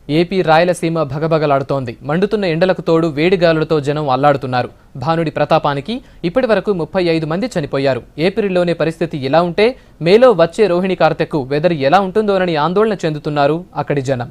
AP Rayalaseema భగభగలాడుతోంది. మండుతున్న ఎండలకు తోడు వేడిగాలులతో జనం అల్లాడుతున్నారు. భానుడి ప్రతాపానికి ఇప్పటి వరకు 35 మంది చనిపోయారు. ఏప్రిల్లోనే పరిస్థితి ఇలా ఉంటే మేలో వచ్చే రోహిణి కార్తెకు వెదర్ ఎలా ఉంటుందోనని ఆందోళన చెందుతున్నారు అక్కడి జనం.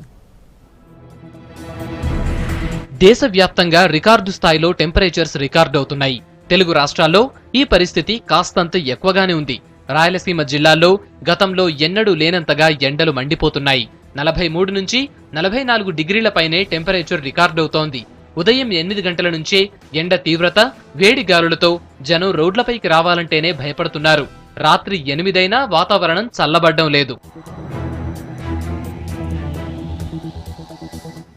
దేశవ్యాప్తంగా రికార్డు స్థాయిలో టెంపరేచర్స్ రికార్డు అవుతున్నాయి. తెలుగు రాష్ట్రాల్లో ఈ పరిస్థితి కాస్తంత ఎక్కువగానే ఉంది. రాయలసీమ జిల్లాల్లో గతంలో ఎన్నడూ లేనంతగా ఎండలు మండిపోతున్నాయి. 43 నుంచి 44 డిగ్రీల పైనే టెంపరేచర్ రికార్డవుతోంది. ఉదయం 8 గంటల నుంచే ఎండ తీవ్రత, వేడి గాలులతో జనం రోడ్లపైకి రావాలంటేనే భయపడుతున్నారు. రాత్రి 8 అయినా వాతావరణం చల్లబడ్డం లేదు.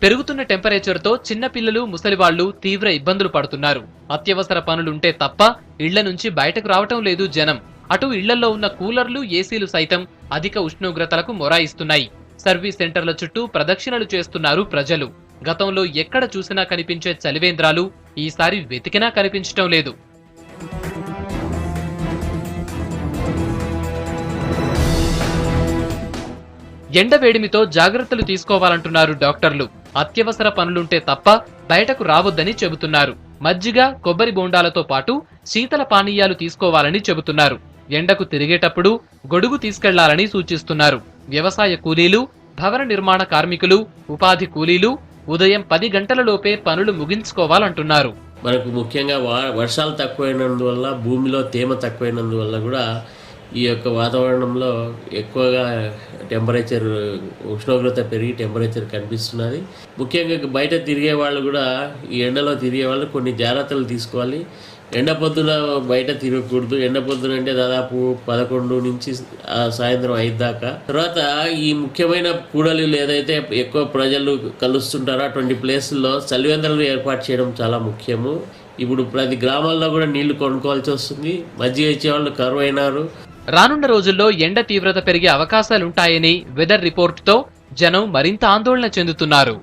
పెరుగుతున్న టెంపరేచర్తో చిన్నపిల్లలు, ముసలివాళ్లు తీవ్ర ఇబ్బందులు పడుతున్నారు. అత్యవసర పనులుంటే తప్ప ఇళ్ల నుంచి బయటకు రావటం లేదు జనం. అటు ఇళ్లలో ఉన్న కూలర్లు, ఏసీలు సైతం అధిక ఉష్ణోగ్రతలకు మొరాయిస్తున్నాయి. సర్వీస్ సెంటర్ల చుట్టూ ప్రదక్షిణలు చేస్తున్నారు ప్రజలు. గతంలో ఎక్కడ చూసినా కనిపించే చలివేంద్రాలు ఈసారి వెతికినా కనిపించటం లేదు. ఎండవేడిమితో జాగ్రత్తలు తీసుకోవాలంటున్నారు డాక్టర్లు. అత్యవసర పనులుంటే తప్ప బయటకు రావద్దని చెబుతున్నారు. మజ్జిగ, కొబ్బరి బోండాలతో పాటు శీతల పానీయాలు తీసుకోవాలని చెబుతున్నారు. ఎండకు తిరిగేటప్పుడు గొడుగు తీసుకెళ్లాలని సూచిస్తున్నారు. వ్యవసాయ కూలీలు, భవన నిర్మాణ కార్మికులు, ఉపాధి కూలీలు ఉదయం 10 గంటలలోపే పనులు ముగించుకోవాలంటున్నారు. మనకు ముఖ్యంగా వర్షాలు తక్కువైనందువల్ల, భూమిలో తేమ తక్కువైనందువల్ల కూడా ఈ యొక్క వాతావరణంలో ఎక్కువగా టెంపరేచర్, ఉష్ణోగ్రత పెరిగి టెంపరేచర్ కనిపిస్తున్నది. ముఖ్యంగా బయట తిరిగే వాళ్ళు కూడా, ఈ ఎండలో తిరిగే వాళ్ళు కొన్ని జాగ్రత్తలు తీసుకోవాలి. ఎండ పొద్దున బయట తిరగకూడదు. ఎండ పొద్దున అంటే దాదాపు 11 నుంచి సాయంత్రం 5 దాకా. తర్వాత ఈ ముఖ్యమైన కూడలిలు ఏదైతే ఎక్కువ ప్రజలు కలుస్తుంటారో అటువంటి ప్లేసుల్లో చలివేంద్రాలు ఏర్పాటు చేయడం చాలా ముఖ్యము. ఇప్పుడు ప్రతి గ్రామాల్లో కూడా నీళ్లు కొనుక్కోవాల్సి వస్తుంది. మజ్జిగ ఇచ్చేవాళ్ళు కరువైనారు. రానున్న రోజుల్లో ఎండ తీవ్రత పెరిగే అవకాశాలుంటాయని వెదర్ రిపోర్టుతో జనం మరింత ఆందోళన చెందుతున్నారు.